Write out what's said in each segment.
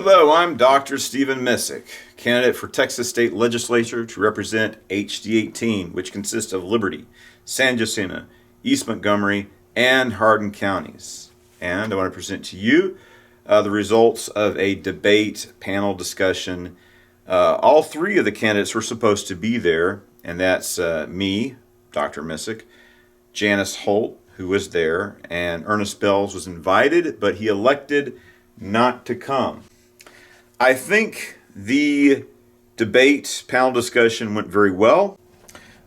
Hello, I'm Dr. Stephen Missick, candidate for Texas State Legislature to represent HD 18, which consists of Liberty, San Jacinto, East Montgomery, and Hardin counties. And I want to present to you the results of a debate panel discussion. All three of the candidates were supposed to be there, and that's me, Dr. Missick, Janis Holt, who was there, and Ernest Bells was invited, but he elected not to come. I think the debate panel discussion went very well.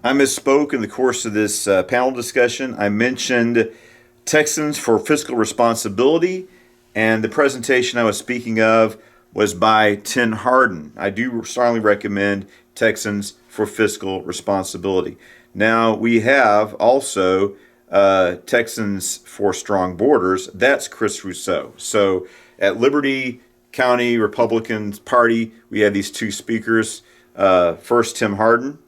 I misspoke in the course of this panel discussion. I mentioned Texans for Fiscal Responsibility, and the presentation I was speaking of was by Tim Hardin. I do strongly recommend Texans for Fiscal Responsibility. Now, we have also Texans for Strong Borders. That's Chris Rousseau. So at Liberty County Republican Party, we have these two speakers. First, Tim Hardin.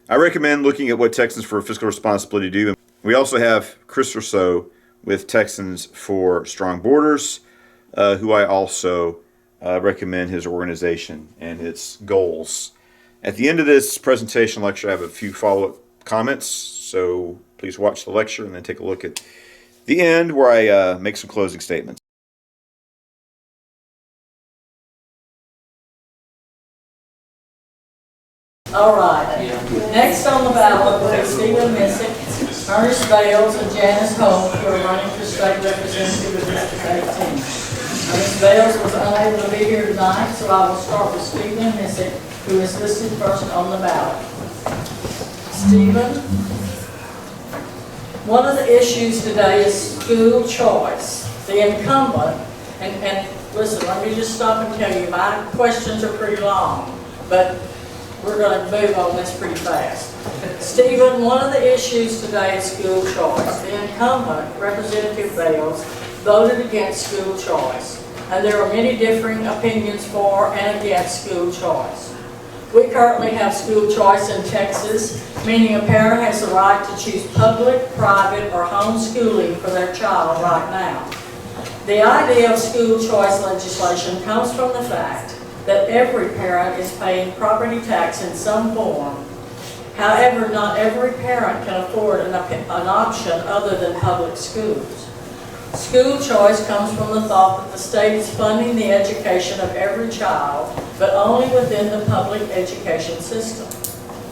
I recommend looking at what Texans for Fiscal Responsibility do. We also have Chris Rousseau with Texans for Strong Borders, who I also recommend his organization and its goals. At the end of this presentation lecture, I have a few follow-up comments, so please watch the lecture and then take a look at the end where I make some closing statements. All right. Next on the ballot will be Stephen Missick, Ernest Bells, and Janis Holt, who are running for state representative of District 18. Ernest Bells was unable to be here tonight, so I will start with Stephen Missick, who is listed first on the ballot. Stephen, one of the issues today is school choice. The incumbent, and listen, let me just stop and tell you, my questions are pretty long, but we're going to move on this pretty fast. Stephen, one of the issues today is school choice. The incumbent, Representative Bells, voted against school choice, and there are many differing opinions for and against school choice. We currently have school choice in Texas, meaning a parent has the right to choose public, private, or homeschooling for their child right now. The idea of school choice legislation comes from the fact that every parent is paying property tax in some form. However, not every parent can afford an option other than public schools. School choice comes from the thought that the state is funding the education of every child, but only within the public education system.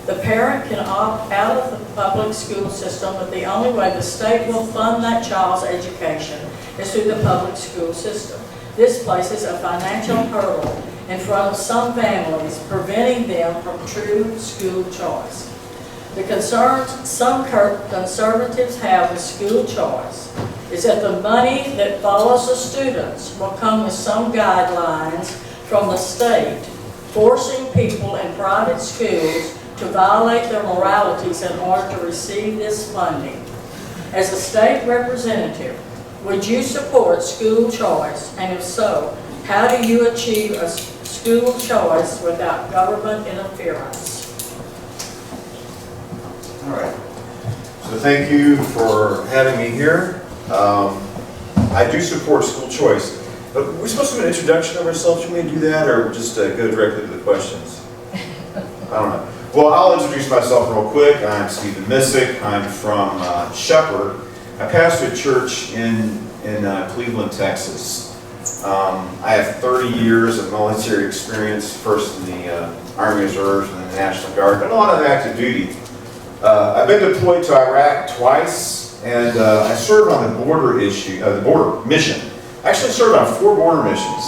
The parent can opt out of the public school system, but the only way the state will fund that child's education is through the public school system. This places a financial hurdle in front of some families, preventing them from true school choice. The concern some conservatives have with school choice is that the money that follows the students will come with some guidelines from the state, forcing people in private schools to violate their moralities in order to receive this funding. As a state representative, would you support school choice, and if so, how do you achieve a school choice without government interference? All right. So thank you for having me here. I do support school choice. But we're supposed to do an introduction of ourselves. Should we do that, or just go directly to the questions? I don't know. Well, I'll introduce myself real quick. I'm Stephen Missick. I'm from Shepherd. I pastor a church in Cleveland, Texas. I have 30 years of military experience, first in the Army Reserves and the National Guard, but a lot of active duty. I've been deployed to Iraq twice, and I served on the border mission. I actually served on 4 border missions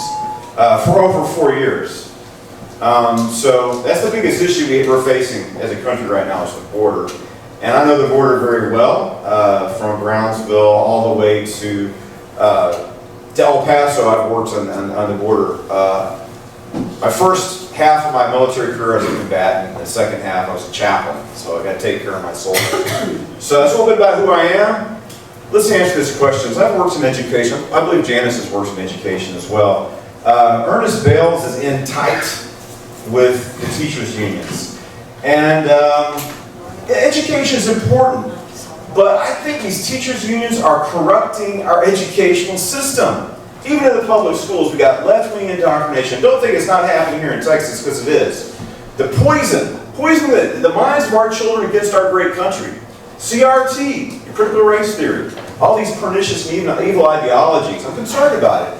for over 4 years. So that's the biggest issue we're facing as a country right now is the border. And I know the border very well, from Brownsville all the way to El Paso. I've worked on the border. My first half of my military career I was a combatant, the second half I was a chaplain, so I got to take care of my soldiers. So that's a little bit about who I am. Let's answer these questions. I've worked in education. I believe Janis has worked in education as well. Ernest Bells is in tight with the teachers' unions. And education is important, but I think these teachers' unions are corrupting our educational system. even in the public schools, we got left-wing indoctrination. Don't think it's not happening here in Texas, because it is. The poison the minds of our children against our great country. CRT, critical race theory, all these pernicious and evil ideologies. I'm concerned about it.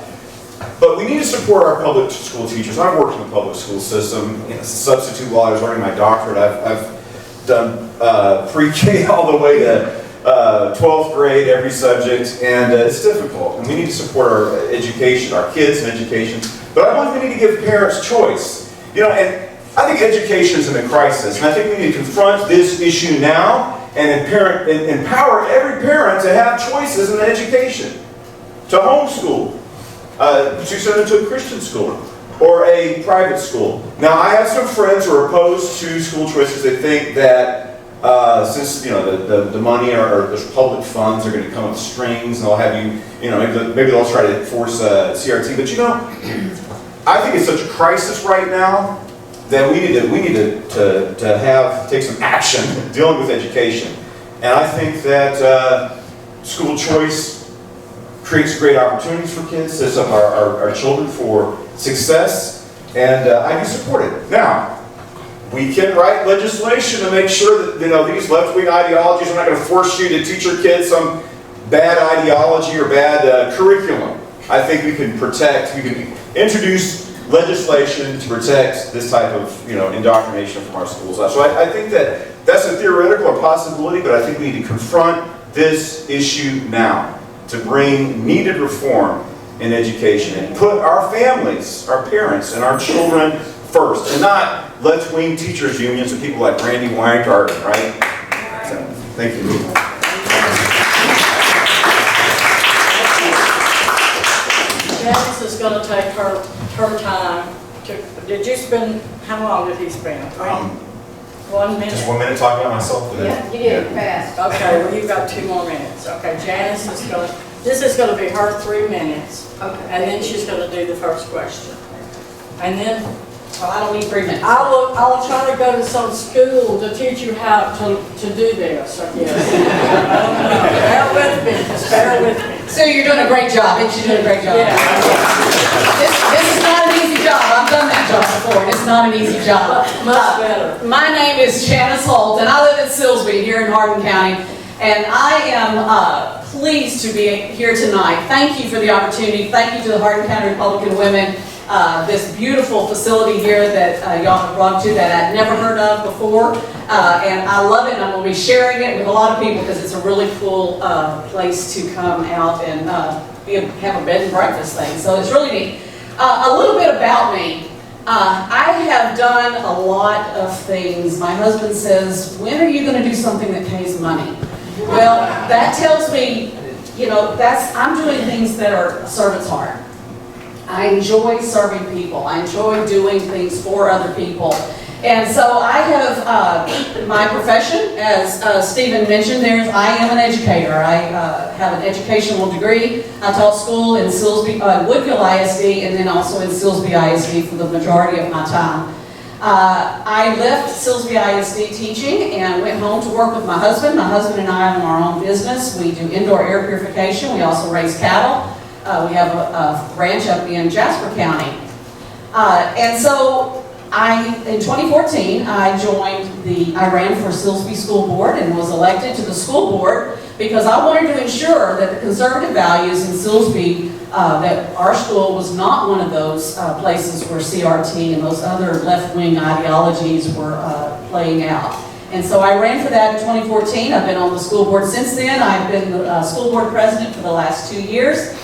But we need to support our public school teachers. I've worked in the public school system as a substitute while I was learning my doctorate. I've done pre-K all the way to 12th grade, every subject, and it's difficult. And we need to support our education, our kids in education. But I believe we need to give parents choice. You know, and I think education is in a crisis, and I think we need to confront this issue now and empower every parent to have choices in education, to homeschool, to send them to a Christian school or a private school. Now, I have some friends who are opposed to school choices. They think that since the money or the public funds are going to come with strings, and they'll have maybe they'll try to force CRT. But I think it's such a crisis right now that we need to take some action dealing with education. And I think that school choice creates great opportunities for kids, sets up our children for success, and I do support it. Now, we can write legislation to make sure that these left-wing ideologies, we're not going to force you to teach your kids some bad ideology or bad curriculum. I think we can introduce legislation to protect this type of indoctrination from our schools. So I think that's a theoretical or possibility, but I think we need to confront this issue now to bring needed reform in education and put our families, our parents, and our children first, and not left-wing teachers unions and people like Randy Weingarten, right? So, thank you. Janice is going to take her time to. Did you spend? How long did he spend? 1 minute. Just 1 minute talking about myself today. Yeah, you did fast. Okay, well you've got 2 more minutes. Okay, Janice is going to. This is going to be her 3 minutes. Okay. And then she's going to do the first question. And then Well, I don't need 3 minutes. I'll try to go to some school to teach you how to do this, I guess. Bear with me, just bear with me. So you're doing a great job. I think you're doing a great job. Yeah. This is not an easy job. I've done that job before, and it's not an easy job. Much better. My name is Janis Holt, and I live in Silsbee here in Hardin County. And I am pleased to be here tonight. Thank you for the opportunity. Thank you to the Hardin County Republican Women. This beautiful facility here that y'all have brought to that I'd never heard of before. And I love it, and I'm going to be sharing it with a lot of people because it's a really cool place to come out and have a bed and breakfast thing. So it's really neat. A little bit about me. I have done a lot of things. My husband says, when are you going to do something that pays money? Well, that tells me, I'm doing things that are a servant's heart. I enjoy serving people. I enjoy doing things for other people. And so I have my profession, as Stephen mentioned, I am an educator. I have an educational degree. I taught school in Woodville ISD and then also in Silsbee ISD for the majority of my time. I left Silsbee ISD teaching and went home to work with my husband. My husband and I own our own business. We do indoor air purification. We also raise cattle. We have a ranch up in Jasper County. And so in 2014, I ran for Silsbee School Board and was elected to the school board because I wanted to ensure that the conservative values in Silsbee, that our school was not one of those places where CRT and those other left-wing ideologies were playing out. And so I ran for that in 2014. I've been on the school board since then. I've been the school board president for the last 2 years.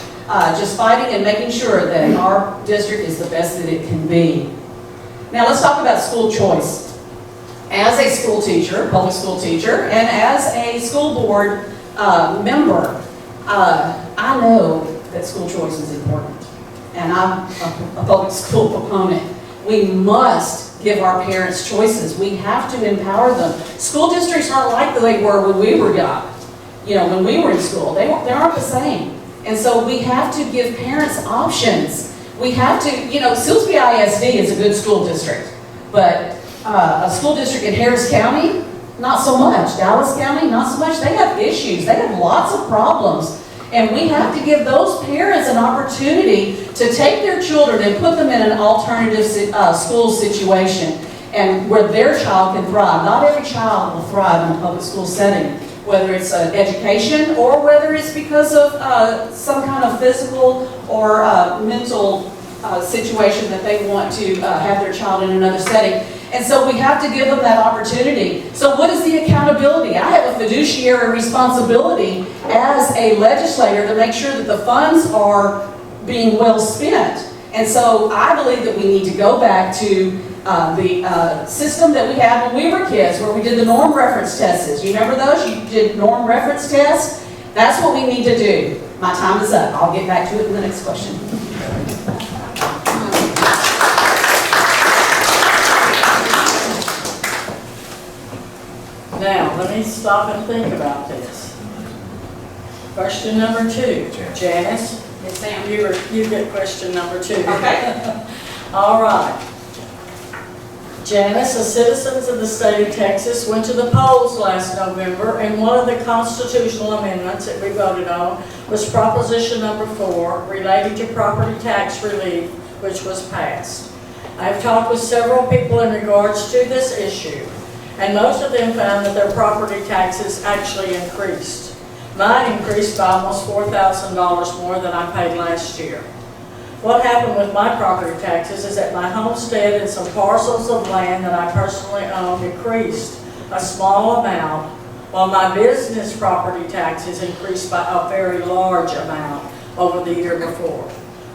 Just fighting and making sure that our district is the best that it can be. Now let's talk about school choice. As a school teacher, public school teacher, and as a school board member, I know that school choice is important. And I'm a public school proponent. We must give our parents choices. We have to empower them. School districts aren't like they were when we were young. When we were in school, they aren't the same. And so we have to give parents options. We have to, Silsbee ISD is a good school district, but a school district in Harris County, not so much. Dallas County, not so much. They have issues. They have lots of problems. And we have to give those parents an opportunity to take their children and put them in an alternative school situation and where their child can thrive. Not every child will thrive in a public school setting, whether it's an education or whether it's because of some kind of physical or mental situation that they want to have their child in another setting. And so we have to give them that opportunity. So what is the accountability? I have a fiduciary responsibility as a legislator to make sure that the funds are being well spent. And so I believe that we need to go back to the system that we had when we were kids, where we did the norm reference tests. You remember those? You did norm reference tests? That's what we need to do. My time is up. I'll get back to it in the next question. Now, let me stop and think about this. Question number 2. Janice? Yes, ma'am. You get question number 2. Okay. All right. Janice, the citizens of the state of Texas went to the polls last November, and one of the constitutional amendments that we voted on was Proposition number 4, relating to property tax relief, which was passed. I've talked with several people in regards to this issue, and most of them found that their property taxes actually increased. Mine increased by almost $4,000 more than I paid last year. What happened with my property taxes is that my homestead and some parcels of land that I personally own decreased a small amount, while my business property taxes increased by a very large amount over the year before.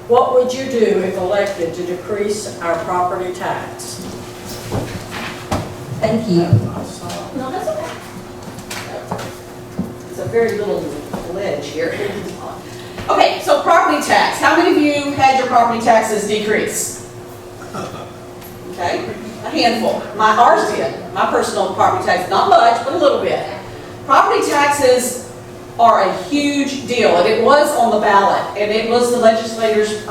What would you do if elected to decrease our property tax? Thank you. No, that's okay. It's a very little ledge here. Okay, so property tax. How many of you had your property taxes decrease? Okay, a handful. Ours did. My personal property tax, not much, but a little bit. Property taxes are a huge deal, and it was on the ballot, and it was the legislators'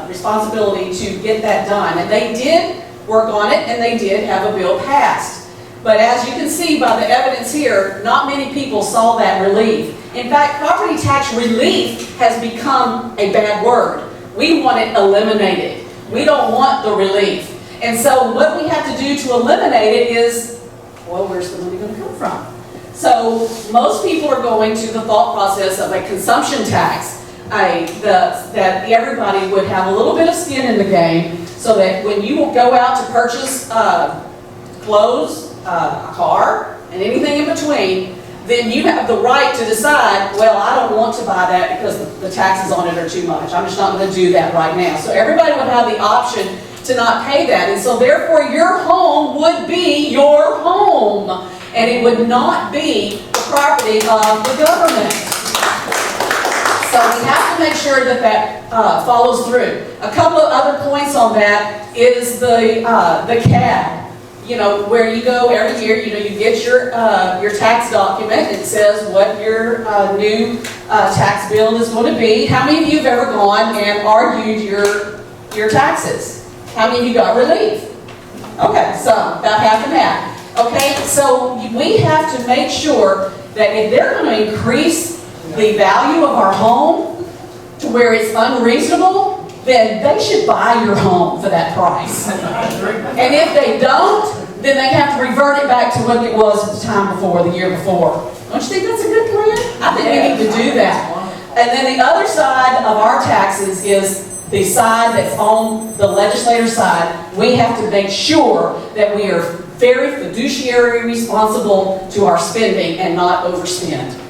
responsibility to get that done. And they did work on it, and they did have a bill passed. But as you can see by the evidence here, not many people saw that relief. In fact, property tax relief has become a bad word. We want it eliminated. We don't want the relief. And so what we have to do to eliminate it is, well, where's the money going to come from? So most people are going to the thought process of a consumption tax, that everybody would have a little bit of skin in the game, so that when you go out to purchase clothes, a car, and anything in between, then you have the right to decide, well, I don't want to buy that because the taxes on it are too much. I'm just not going to do that right now. So everybody would have the option to not pay that. And so therefore your home would be your home. And it would not be the property of the government. So we have to make sure that that follows through. A couple of other points on that is the CAD. You know, where you go every year, you know, you get your tax document. It says what your new tax bill is going to be. How many of you have ever gone and argued your taxes? How many of you got relief? Okay, so about half and half. Okay, so we have to make sure that if they're going to increase the value of our home to where it's unreasonable, then they should buy your home for that price. And if they don't, then they have to revert it back to what it was at the time before, the year before. Don't you think that's a good plan? I think we need to do that. And then the other side of our taxes is the side that's on the legislator side. We have to make sure that we are very fiduciary responsible to our spending and not overspend.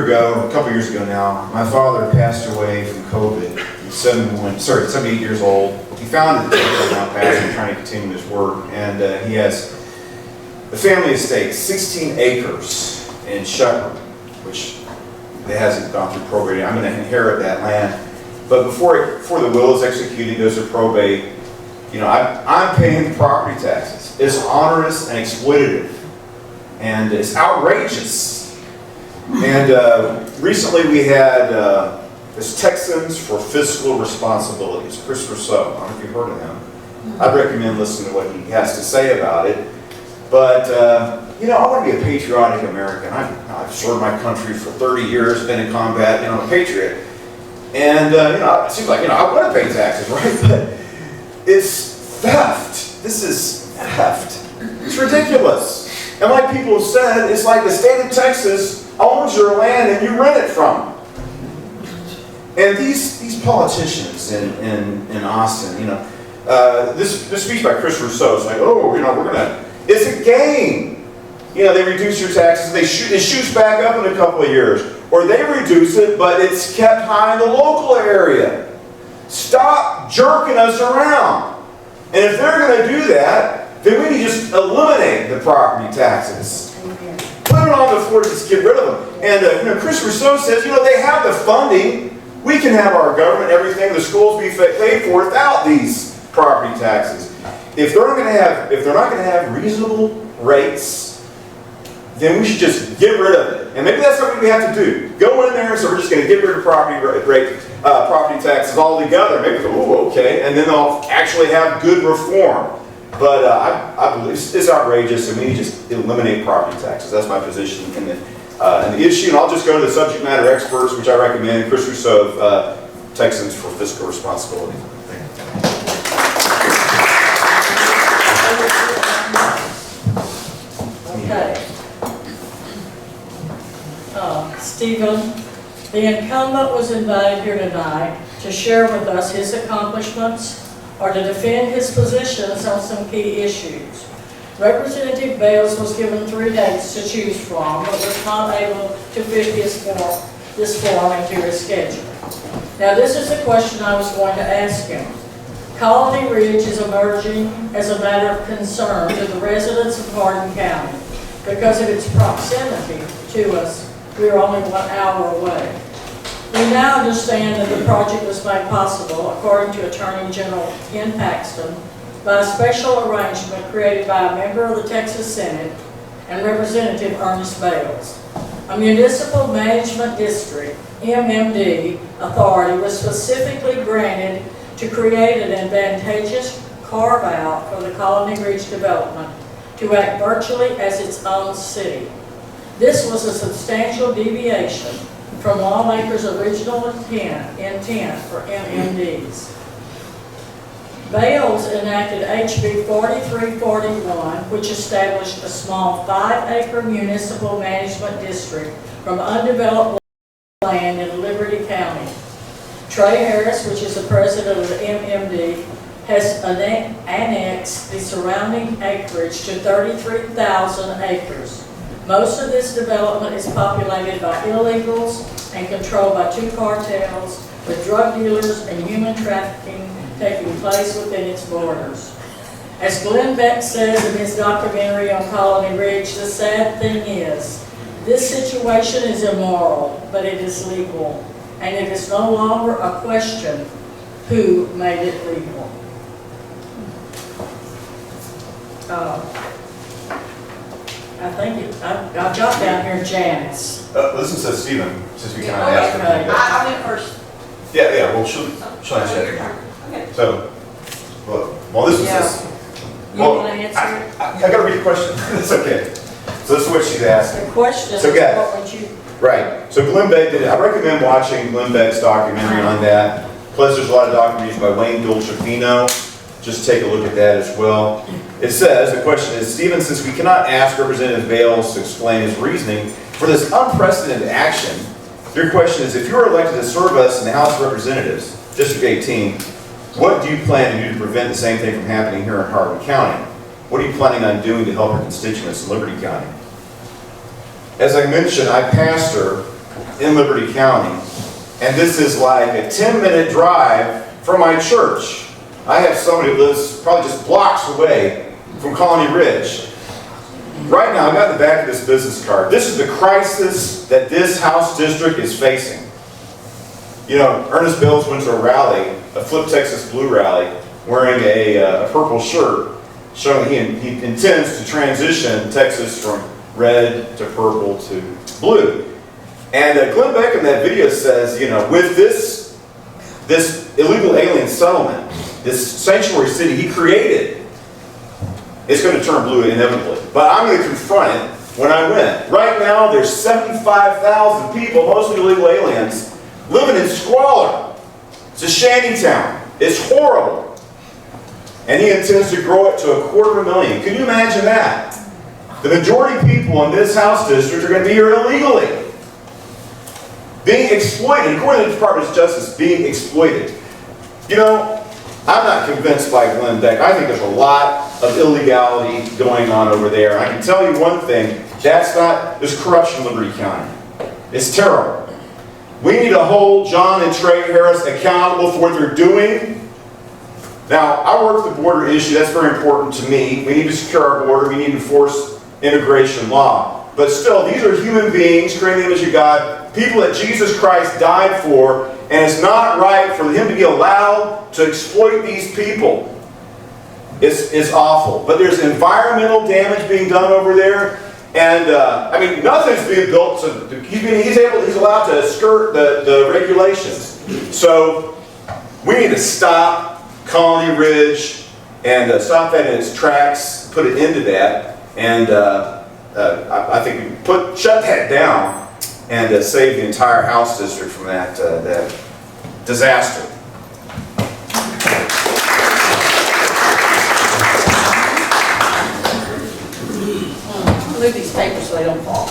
A couple years ago now, my father passed away from COVID. He's 78 years old. He founded the church now, pastor, trying to continue his work, and he has a family estate, 16 acres in Shepherd, which it hasn't gone through probate. I'm going to inherit that land, but before the will is executed, goes to probate. You know, I'm paying the property taxes. It's onerous and exploitative, and it's outrageous. And recently we had this Texans for Fiscal Responsibilities, Chris Rousseau. I don't know if you've heard of him. I'd recommend listening to what he has to say about it. But, you know, I want to be a patriotic American. I've served my country for 30 years, been in combat, you know, I'm a patriot. And, you know, it seems like, you know, I want to pay taxes, right? But it's theft. This is theft. It's ridiculous. And like people have said, it's like the state of Texas owns your land and you rent it from them. And these politicians in Austin, you know, this speech by Chris Rousseau is like, oh, you know, it's a game. You know, they reduce your taxes, it shoots back up in a couple of years. Or they reduce it, but it's kept high in the local area. Stop jerking us around. And if they're going to do that, then we need to just eliminate the property taxes. Put it on the floor, just get rid of them. And you know, Chris Rousseau says, you know, they have the funding. We can have our government, everything, the schools be paid for without these property taxes. If they're not going to have reasonable rates, then we should just get rid of it. And maybe that's what we have to do. Go in there and so we're just going to get rid of property taxes altogether. Maybe go, oh, okay, and then they'll actually have good reform. But I believe it's outrageous, and we need to just eliminate property taxes. That's my position in the issue. And I'll just go to the subject matter experts, which I recommend. Chris Rousseau of Texans for Fiscal Responsibility. Okay. Stephen, the incumbent was invited here tonight to share with us his accomplishments or to defend his positions on some key issues. Representative Bales was given 3 dates to choose from, but was not able to fit this form into his schedule. Now, this is the question I was going to ask him. Colony Ridge is emerging as a matter of concern to the residents of Hardin County because of its proximity to us. We are only 1 hour away. We now understand that the project was made possible, according to Attorney General Ken Paxton, by a special arrangement created by a member of the Texas Senate and Representative Ernest Bales. A municipal management district, MMD, authority was specifically granted to create an advantageous carve-out for the Colony Ridge development to act virtually as its own city. This was a substantial deviation from lawmakers' original intent for MMDs. Bales enacted HB 4341, which established a small 5-acre municipal management district from undeveloped land in Liberty County. Trey Harris, which is the president of the MMD, has annexed the surrounding acreage to 33,000 acres. Most of this development is populated by illegals and controlled by 2 cartels, with drug dealers and human trafficking taking place within its borders. As Glenn Beck says in his documentary on Colony Ridge, the sad thing is, this situation is immoral, but it is legal, and it is no longer a question who made it legal. I think I've got down here Janis. Listen to Stephen, since we kind of asked him. Okay. I went first. Yeah, well, she'll answer that. Okay. So, well, this was this. You want to answer it? I got to read the question. That's okay. So this is what she's asking. The question So, is, guys, what would you... Right. So Glenn Beck did it. I recommend watching Glenn Beck's documentary on that. Plus, there's a lot of documentaries by Wayne Dolcefino. Just take a look at that as well. It says, the question is, Stephen, since we cannot ask Representative Bales to explain his reasoning for this unprecedented action, your question is, if you are elected to serve us in the House of Representatives, District 18, what do you plan to do to prevent the same thing from happening here in Hardin County? What are you planning on doing to help your constituents in Liberty County? As I mentioned, I pastor in Liberty County, and this is like a 10-minute drive from my church. I have somebody who lives probably just blocks away from Colony Ridge. Right now, I've got the back of this business card. This is the crisis that this House district is facing. You know, Ernest Bales went to a rally, a Flip Texas Blue rally, wearing a purple shirt, showing he intends to transition Texas from red to purple to blue. And Glenn Beck in that video says, you know, with this illegal alien settlement, this sanctuary city he created, it's going to turn blue inevitably. But I'm going to confront it when I win. Right now, there's 75,000 people, mostly illegal aliens, living in squalor. It's a shanty town. It's horrible. And he intends to grow it to 250,000. Can you imagine that? The majority of people in this House district are going to be here illegally. Being exploited, according to the Department of Justice, being exploited. You know, I'm not convinced by Glenn Beck. I think there's a lot of illegality going on over there. I can tell you one thing, there's corruption in Liberty County. It's terrible. We need to hold John and Trey Harris accountable for what they're doing. Now, I work the border issue. That's very important to me. We need to secure our border. We need to enforce immigration law. But still, these are human beings created in the image of God, people that Jesus Christ died for, and it's not right for him to be allowed to exploit these people. It's awful. But there's environmental damage being done over there, and I mean, nothing's being built. He's allowed to skirt the regulations. So we need to stop Colony Ridge and stop that in its tracks, put it into that, and I think we shut that down and save the entire House district from that disaster. Move these papers so they don't fall.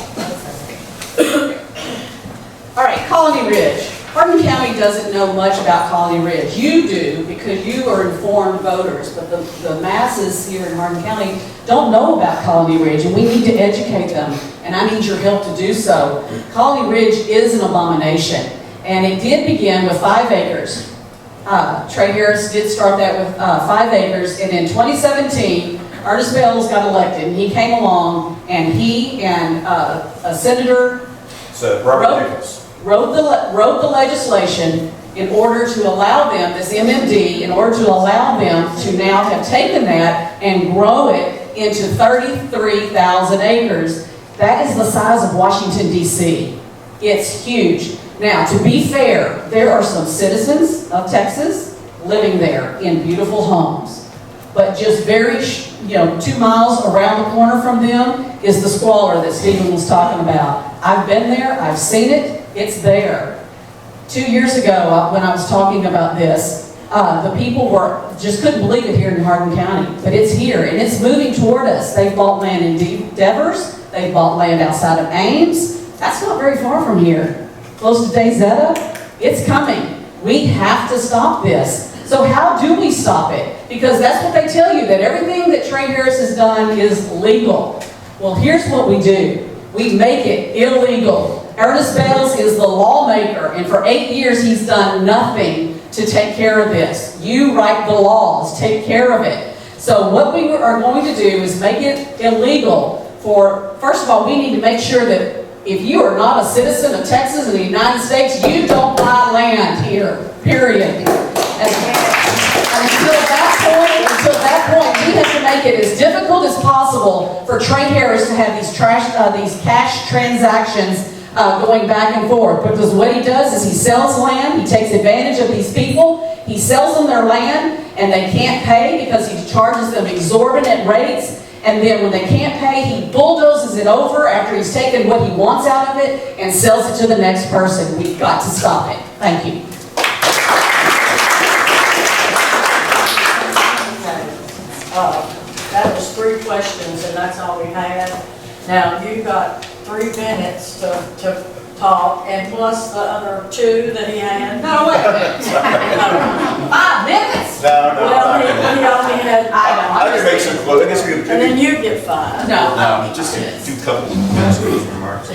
All right, Colony Ridge. Hardin County doesn't know much about Colony Ridge. You do, because you are informed voters, but the masses here in Hardin County don't know about Colony Ridge, and we need to educate them, and I need your help to do so. Colony Ridge is an abomination, and it did begin with 5 acres. Trey Harris did start that with 5 acres, and in 2017, Ernest Bales got elected, and he came along, and he and a senator wrote the legislation in order to allow them, this MMD, in order to allow them to now have taken that and grow it into 33,000 acres. That is the size of Washington, D.C. It's huge. Now, to be fair, there are some citizens of Texas living there in beautiful homes. But just very, 2 miles around the corner from them is the squalor that Stephen was talking about. I've been there, I've seen it, it's there. 2 years ago, when I was talking about this, the people just couldn't believe it here in Hardin County. But it's here, and it's moving toward us. They've bought land in Devers, they've bought land outside of Ames. That's not very far from here. Close to Dayzetta. It's coming. We have to stop this. So how do we stop it? Because that's what they tell you, that everything that Trey Harris has done is legal. Well, here's what we do. We make it illegal. Ernest Bales is the lawmaker, and for 8 years he's done nothing to take care of this. You write the laws, take care of it. So what we are going to do is make it illegal for, first of all, we need to make sure that if you are not a citizen of Texas and the United States, you don't buy land here, period. Until that point, we have to make it as difficult as possible for Trey Harris to have these cash transactions going back and forth. Because what he does is he sells land, he takes advantage of these people, he sells them their land, and they can't pay because he charges them exorbitant rates. And then when they can't pay, he bulldozes it over after he's taken what he wants out of it and sells it to the next person. We've got to stop it. Thank you. That was 3 questions, and that's all we had. Now, you've got 3 minutes to talk, and plus the other 2 that he had. No, wait a minute. 5 minutes? No. Well, he only had. I can make some close. I guess we And then you get 5. No. just do a couple of minutes of remarks.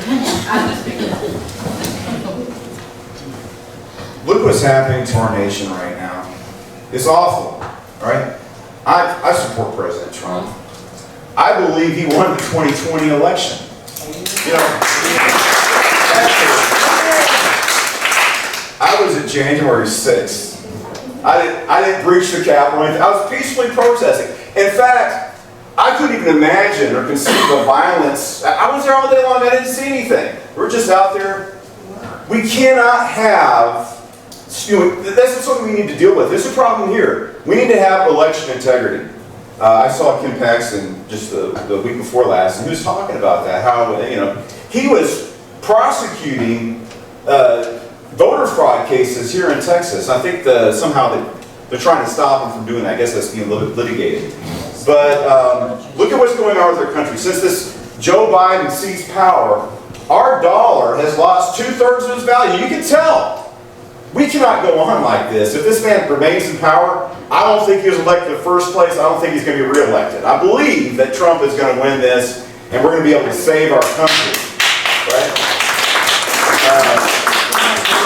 Look what's happening to our nation right now. It's awful, right? I support President Trump. I believe he won the 2020 election. I was at January 6th. I didn't breach the Capitol. I was peacefully protesting. In fact, I couldn't even imagine or conceive of violence. I was there all day long. I didn't see anything. We're just out there. We cannot have That's something we need to deal with. There's a problem here. We need to have election integrity. I saw Kim Paxton just the week before last, and he was talking about that. How he was prosecuting voter fraud cases here in Texas. I think somehow they're trying to stop him from doing that. I guess that's being litigated. But look at what's going on with our country. Since this Joe Biden seized power, our dollar has lost 2/3 of its value. You can tell. We cannot go on like this. If this man remains in power, I don't think he was elected in the first place. I don't think he's going to be reelected. I believe that Trump is going to win this, and we're going to be able to save our country. Right?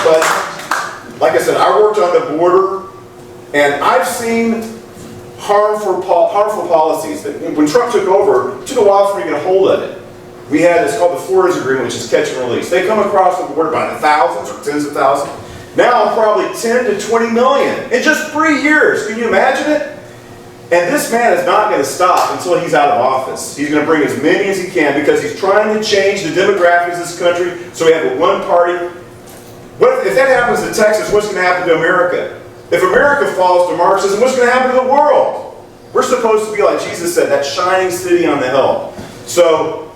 But, like I said, I worked on the border, and I've seen harmful policies. That when Trump took over, it took a while for me to get a hold of it. We had this called the Flores Agreement, which is catch and release. They come across the border by the thousands or tens of thousands. Now probably 10 to 20 million in just 3 years. Can you imagine it? And this man is not going to stop until he's out of office. He's going to bring as many as he can because he's trying to change the demographics of this country so we have a one party. If that happens to Texas, what's going to happen to America? If America falls to Marxism, what's going to happen to the world? We're supposed to be, like Jesus said, that shining city on the hill. So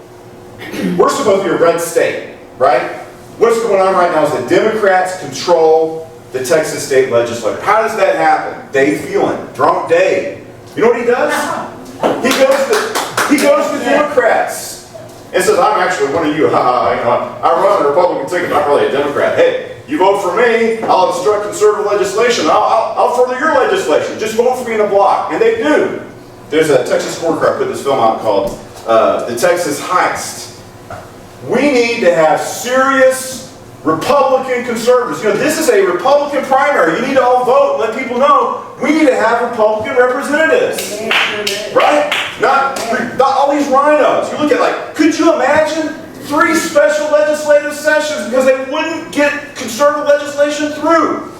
we're supposed to be a red state, right? What's going on right now is the Democrats control the Texas state legislature. How does that happen? Dave Phelan, drunk Dave. You know what he does? He goes to the Democrats and says, "I'm actually one of you. I run a Republican ticket. I'm really a Democrat. Hey, you vote for me, I'll obstruct conservative legislation. I'll further your legislation. Just vote for me in a block." And they do. There's a Texas scorecard put this film out called The Texas Heist. We need to have serious Republican conservatives. This is a Republican primary. You need to all vote and let people know we need to have Republican representatives. Right? Not all these rhinos. You look at could you imagine 3 special legislative sessions because they wouldn't get conservative legislation through?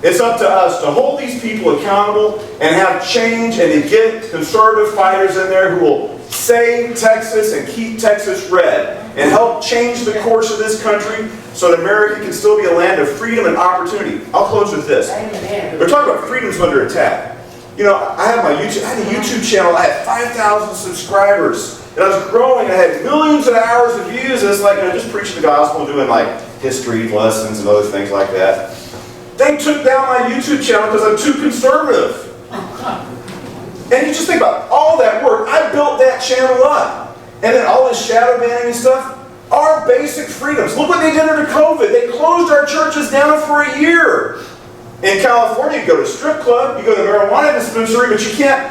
It's up to us to hold these people accountable and have change and to get conservative fighters in there who will save Texas and keep Texas red and help change the course of this country so that America can still be a land of freedom and opportunity. I'll close with this. We're talking about freedom's under attack. I had a YouTube channel. I had 5,000 subscribers. And I was growing. I had millions of hours of views. It's just preaching the gospel, doing history lessons and other things like that. They took down my YouTube channel because I'm too conservative. And you just think about all that work. I built that channel up. And then all this shadow banning and stuff. Our basic freedoms. Look what they did under COVID. They closed our churches down for a year. In California, you go to a strip club, you go to a marijuana dispensary, but you can't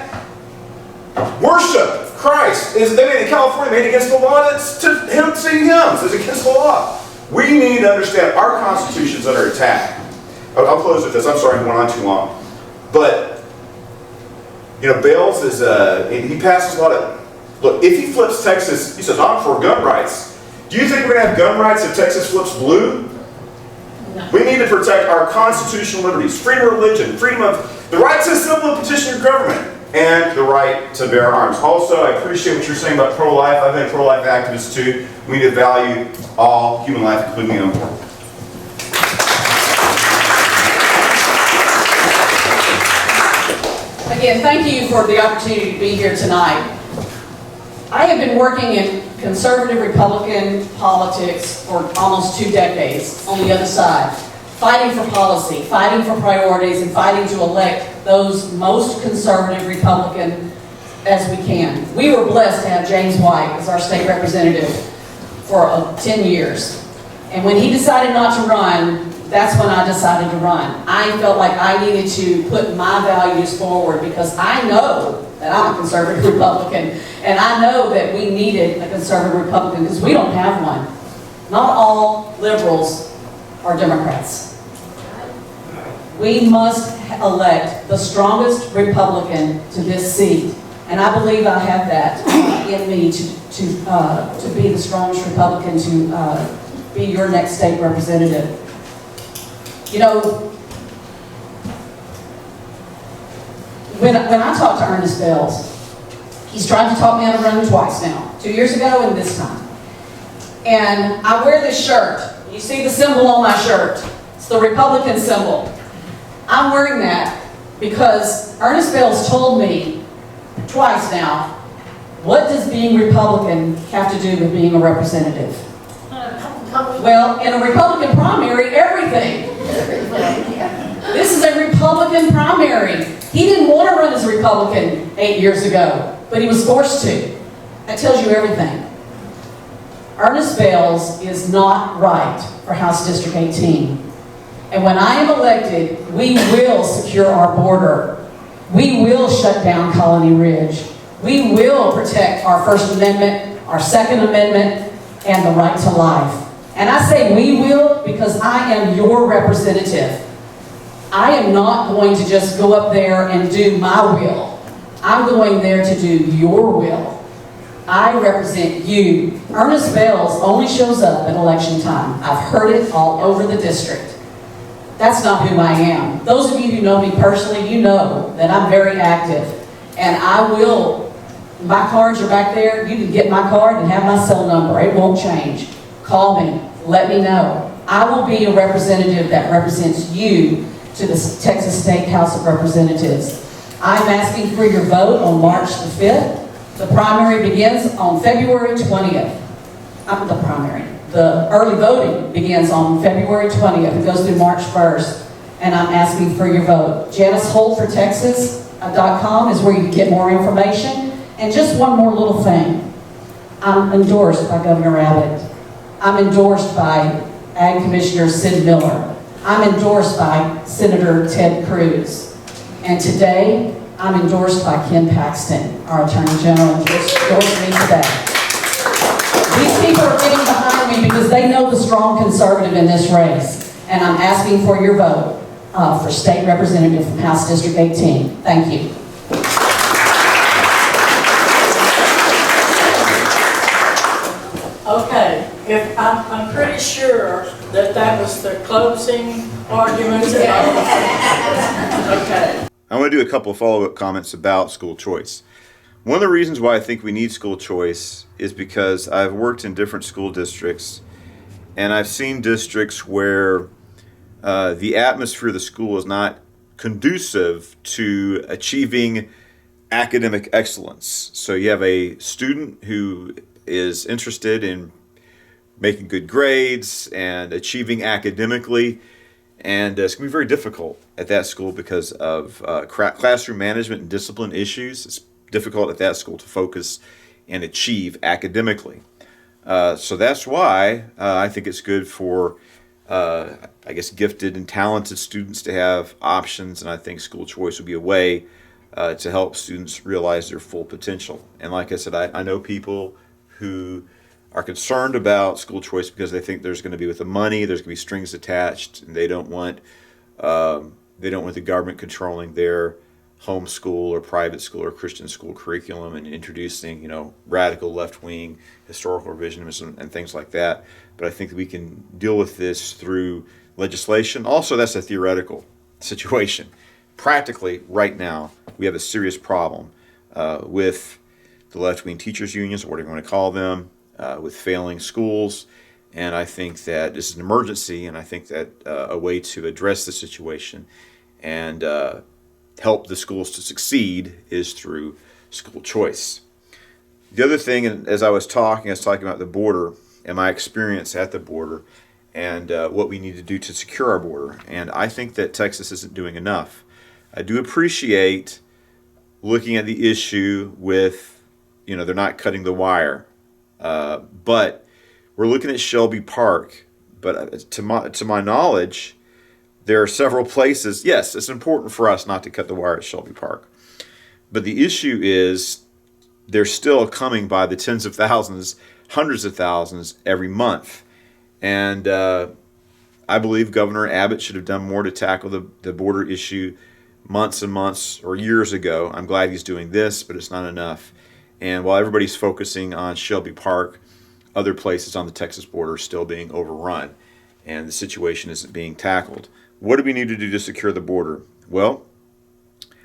worship Christ. In California, made against the law. That's to him sing hymns. It's against the law. We need to understand our Constitution's under attack. I'll close with this. I'm sorry, I went on too long. But Bales is, he passes a lot of, look, if he flips Texas, he says, "I'm for gun rights." Do you think we're going to have gun rights if Texas flips blue? No. We need to protect our constitutional liberties, freedom of religion, freedom of, the right to assemble and petition your government, and the right to bear arms. Also, I appreciate what you're saying about pro-life. I've been a pro-life activist too. We need to value all human life, including unborn. Again, thank you for the opportunity to be here tonight. I have been working in conservative Republican politics for almost 2 decades on the other side, fighting for policy, fighting for priorities, and fighting to elect those most conservative Republican as we can. We were blessed to have James White as our state representative for 10 years. And when he decided not to run, that's when I decided to run. I felt like I needed to put my values forward because I know that I'm a conservative Republican, and I know that we needed a conservative Republican because we don't have one. Not all liberals are Democrats. We must elect the strongest Republican to this seat, and I believe I have that in me to be the strongest Republican to be your next state representative. When I talk to Ernest Bales, he's tried to talk me out of running twice now, 2 years ago and this time. And I wear this shirt. You see the symbol on my shirt. It's the Republican symbol. I'm wearing that because Ernest Bales told me twice now, what does being Republican have to do with being a representative? Well, in a Republican primary, everything. This is a Republican primary. He didn't want to run as a Republican 8 years ago, but he was forced to. That tells you everything. Ernest Bales is not right for House District 18. And when I am elected, we will secure our border. We will shut down Colony Ridge. We will protect our First Amendment, our Second Amendment, and the right to life. And I say we will because I am your representative. I am not going to just go up there and do my will. I'm going there to do your will. I represent you. Ernest Bales only shows up at election time. I've heard it all over the district. That's not who I am. Those of you who know me personally, you know that I'm very active. And I will, my cards are back there. You can get my card and have my cell number. It won't change. Call me. Let me know. I will be a representative that represents you to the Texas State House of Representatives. I'm asking for your vote on March the 5th. The primary begins on February 20th. The early voting begins on February 20th. It goes through March 1st. And I'm asking for your vote. Janis Holt for Texas.com is where you can get more information. And just one more little thing. I'm endorsed by Governor Abbott. I'm endorsed by Ag Commissioner Sid Miller. I'm endorsed by Senator Ted Cruz. And today, I'm endorsed by Ken Paxton, our Attorney General, endorsed me today. These people are getting behind me because they know the strong conservative in this race. And I'm asking for your vote for State Representative from House District 18. Thank you. Okay, if I'm pretty sure that was the closing arguments. Okay. I want to do a couple of follow-up comments about school choice. One of the reasons why I think we need school choice is because I've worked in different school districts, and I've seen districts where the atmosphere of the school is not conducive to achieving academic excellence. So you have a student who is interested in making good grades and achieving academically, and it's going to be very difficult at that school because of classroom management and discipline issues. It's difficult at that school to focus and achieve academically. So that's why I think it's good for, gifted and talented students to have options, and I think school choice would be a way to help students realize their full potential. And like I said, I know people who are concerned about school choice because they think there's going to be, with the money, there's going to be strings attached, and they don't want the government controlling their homeschool or private school or Christian school curriculum and introducing, radical left-wing historical revisionism and things like that. But I think that we can deal with this through legislation. Also, that's a theoretical situation. Practically, right now, we have a serious problem with the left-wing teachers unions, or whatever you want to call them, with failing schools. And I think that this is an emergency, and I think that a way to address the situation and help the schools to succeed is through school choice. The other thing, and as I was talking about the border and my experience at the border and what we need to do to secure our border. And I think that Texas isn't doing enough. I do appreciate looking at the issue with, they're not cutting the wire. But we're looking at Shelby Park. But to my knowledge, there are several places. Yes, it's important for us not to cut the wire at Shelby Park. But the issue is they're still coming by the tens of thousands, hundreds of thousands every month. And I believe Governor Abbott should have done more to tackle the border issue months and months or years ago. I'm glad he's doing this, but it's not enough. And while everybody's focusing on Shelby Park, other places on the Texas border are still being overrun, and the situation isn't being tackled. What do we need to do to secure the border? Well,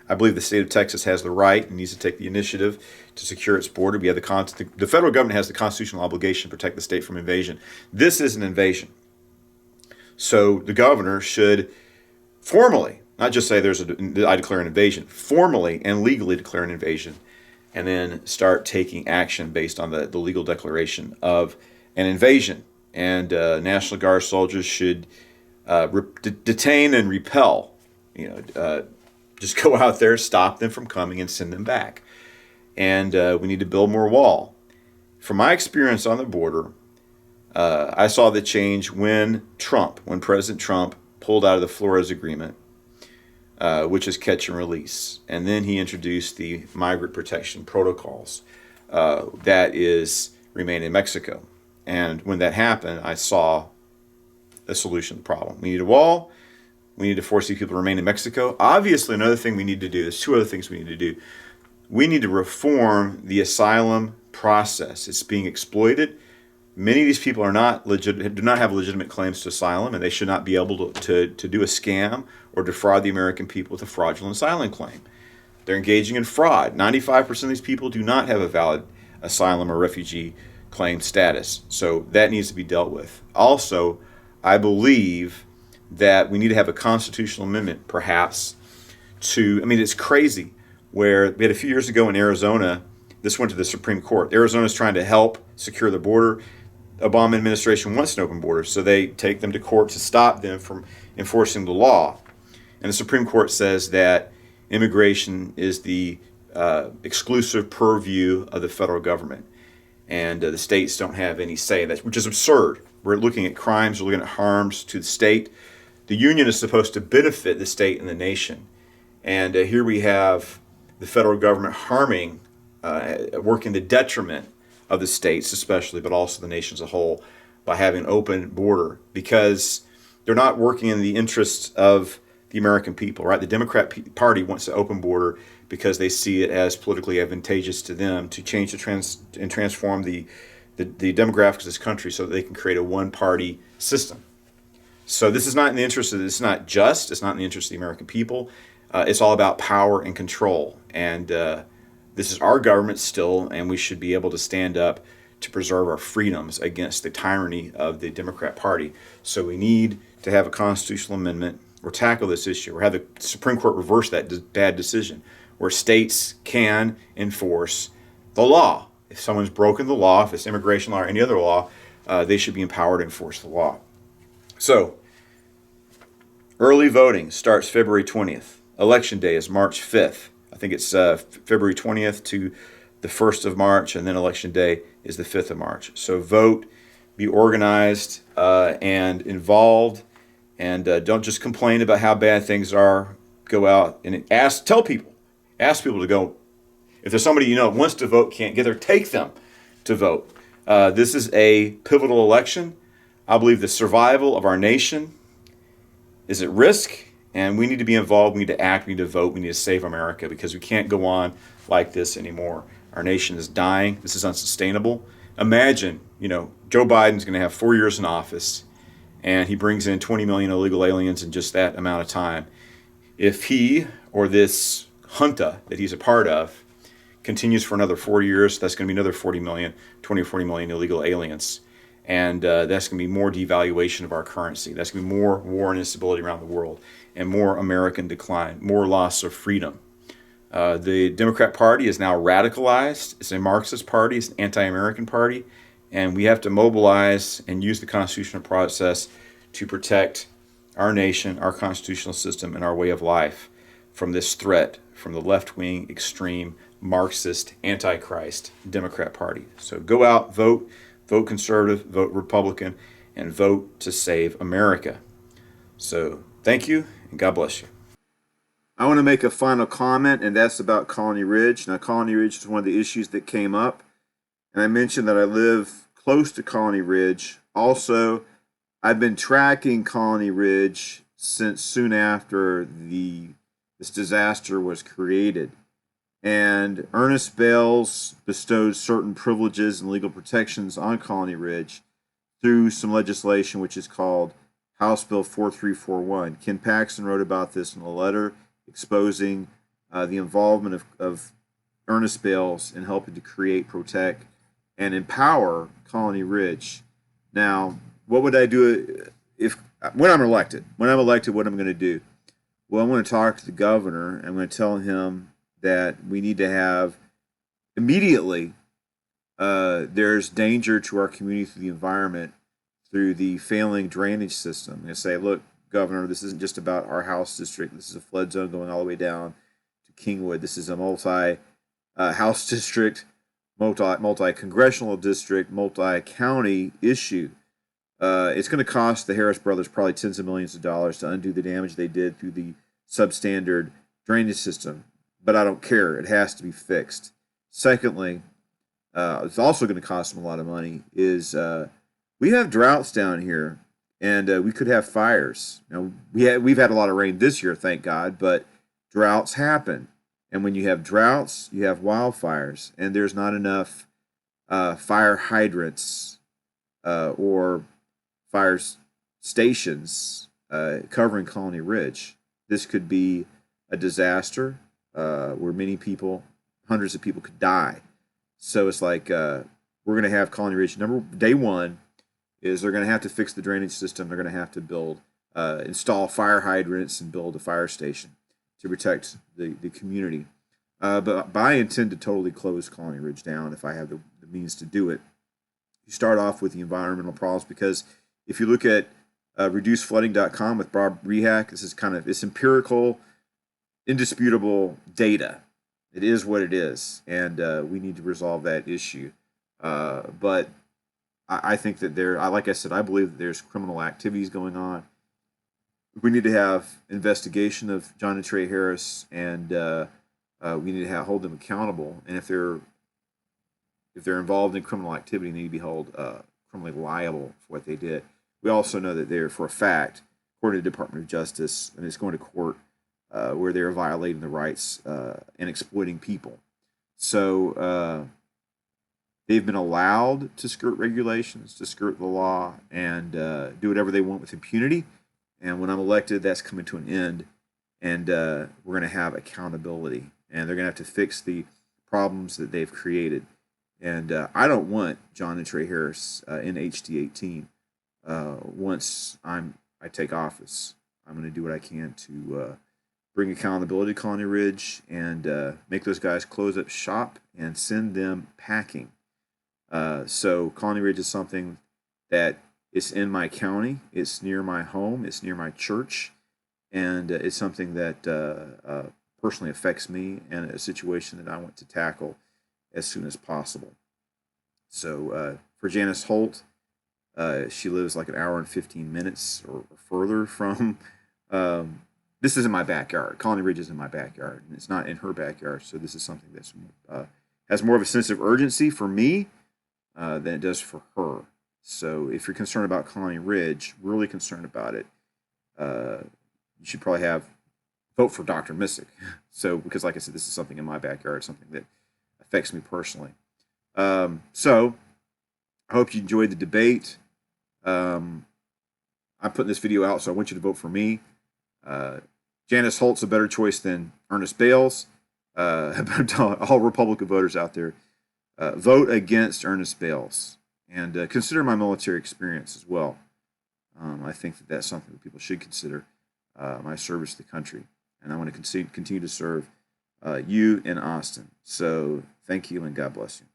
I believe the state of Texas has the right and needs to take the initiative to secure its border. We have the federal government has the constitutional obligation to protect the state from invasion. This is an invasion. So the governor should formally, not just say I declare an invasion, formally and legally declare an invasion, and then start taking action based on the legal declaration of an invasion. And National Guard soldiers should detain and repel, just go out there, stop them from coming, and send them back. And we need to build more wall. From my experience on the border, I saw the change when President Trump pulled out of the Flores Agreement, which is catch and release. And then he introduced the migrant protection protocols, that is remain in Mexico. And when that happened, I saw a solution to the problem. We need a wall. We need to force these people to remain in Mexico. Obviously, another thing we need to do, there's two other things we need to do. We need to reform the asylum process. It's being exploited. Many of these people do not have legitimate claims to asylum, and they should not be able to do a scam or defraud the American people with a fraudulent asylum claim. They're engaging in fraud. 95% of these people do not have a valid asylum or refugee claim status. So that needs to be dealt with. Also, I believe that we need to have a constitutional amendment, perhaps, it's crazy, where we had a few years ago in Arizona, this went to the Supreme Court. Arizona is trying to help secure the border. Obama administration wants an open border, so they take them to court to stop them from enforcing the law. And the Supreme Court says that immigration is the exclusive purview of the federal government, and the states don't have any say in that, which is absurd. We're looking at crimes, we're looking at harms to the state. The union is supposed to benefit the state and the nation. And here we have the federal government harming, working the detriment of the states especially, but also the nation as a whole, by having an open border, because they're not working in the interests of the American people, right? The Democrat Party wants an open border because they see it as politically advantageous to them to change and transform the demographics of this country so that they can create a one-party system. So this is not in the interest of, it's not just, it's not in the interest of the American people. It's all about power and control. And this is our government still, and we should be able to stand up to preserve our freedoms against the tyranny of the Democrat Party. So we need to have a constitutional amendment or tackle this issue, or have the Supreme Court reverse that bad decision, where states can enforce the law. If someone's broken the law, if it's immigration law or any other law, they should be empowered to enforce the law. So, early voting starts February 20th. Election day is March 5th. I think it's February 20th to the 1st of March, and then election day is the 5th of March. So vote, be organized and involved, and don't just complain about how bad things are. Go out and ask people to go. If there's somebody you know that wants to vote, can't get there, take them to vote. This is a pivotal election. I believe the survival of our nation is at risk, and we need to be involved. We need to act. We need to vote. We need to save America, because we can't go on like this anymore. Our nation is dying. This is unsustainable. Imagine, Joe Biden's going to have 4 years in office, and he brings in 20 million illegal aliens in just that amount of time. If he or this junta that he's a part of continues for another 4 years, that's going to be another 20 or 40 million illegal aliens. And that's going to be more devaluation of our currency. That's going to be more war and instability around the world, and more American decline, more loss of freedom. The Democrat Party is now radicalized. It's a Marxist party. It's an anti-American party. And we have to mobilize and use the constitutional process to protect our nation, our constitutional system, and our way of life from this threat from the left-wing, extreme, Marxist, Antichrist Democrat Party. So go out, vote conservative, vote Republican, and vote to save America. So thank you, and God bless you. I want to make a final comment, and that's about Colony Ridge. Now, Colony Ridge is one of the issues that came up, and I mentioned that I live close to Colony Ridge. Also, I've been tracking Colony Ridge since soon after this disaster was created. And Ernest Bales bestowed certain privileges and legal protections on Colony Ridge through some legislation which is called House Bill 4341. Ken Paxton wrote about this in a letter exposing the involvement of Ernest Bales in helping to create, protect, and empower Colony Ridge. Now, what would I do if when I'm elected, what I'm going to do? Well, I'm going to talk to the governor. I'm going to tell him that we need to have immediately. There's danger to our community through the environment through the failing drainage system. And say, look, Governor, this isn't just about our house district. This is a flood zone going all the way down to Kingwood. This is a multi-house district, multi-congressional district, multi-county issue. It's going to cost the Harris brothers probably tens of millions of dollars to undo the damage they did through the substandard drainage system. But I don't care. It has to be fixed. Secondly, it's also going to cost them a lot of money, is we have droughts down here, and we could have fires. Now, we've had a lot of rain this year, thank God, but droughts happen. And when you have droughts, you have wildfires, and there's not enough fire hydrants or fire stations covering Colony Ridge. This could be a disaster where many people, hundreds of people, could die. So it's like we're going to have Colony Ridge. Day one is they're going to have to fix the drainage system. They're going to have to install fire hydrants and build a fire station to protect the community. But I intend to totally close Colony Ridge down if I have the means to do it. You start off with the environmental problems, because if you look at reduceflooding.com with Bob Rehak, this is it's empirical, indisputable data. It is what it is, and we need to resolve that issue. But I think that like I said, I believe that there's criminal activities going on. We need to have investigation of John and Trey Harris, and we need to hold them accountable. And if they're involved in criminal activity, they need to be held criminally liable for what they did. We also know that they're, for a fact, according to the Department of Justice, and it's going to court, where they're violating the rights and exploiting people. So they've been allowed to skirt regulations, to skirt the law, and do whatever they want with impunity. And when I'm elected, that's coming to an end, and we're going to have accountability, and they're going to have to fix the problems that they've created. And I don't want John and Trey Harris in HD 18 once I take office. I'm going to do what I can to bring accountability to Colony Ridge and make those guys close up shop and send them packing. So Colony Ridge is something that is in my county. It's near my home. It's near my church. And it's something that personally affects me, and a situation that I want to tackle as soon as possible. So for Janis Holt, she lives like an hour and 15 minutes or further from, this is in my backyard. Colony Ridge is in my backyard, and it's not in her backyard. So this is something that's has more of a sense of urgency for me than it does for her. So if you're concerned about Colony Ridge, really concerned about it, you should probably vote for Dr. Missick. So, because like I said, this is something in my backyard, something that affects me personally. So I hope you enjoyed the debate. I'm putting this video out, so I want you to vote for me. Janis Holt's a better choice than Ernest Bales. All Republican voters out there, vote against Ernest Bales, and consider my military experience as well. I think that that's something that people should consider, my service to the country, and I want to continue to serve you in Austin. So thank you, and God bless you.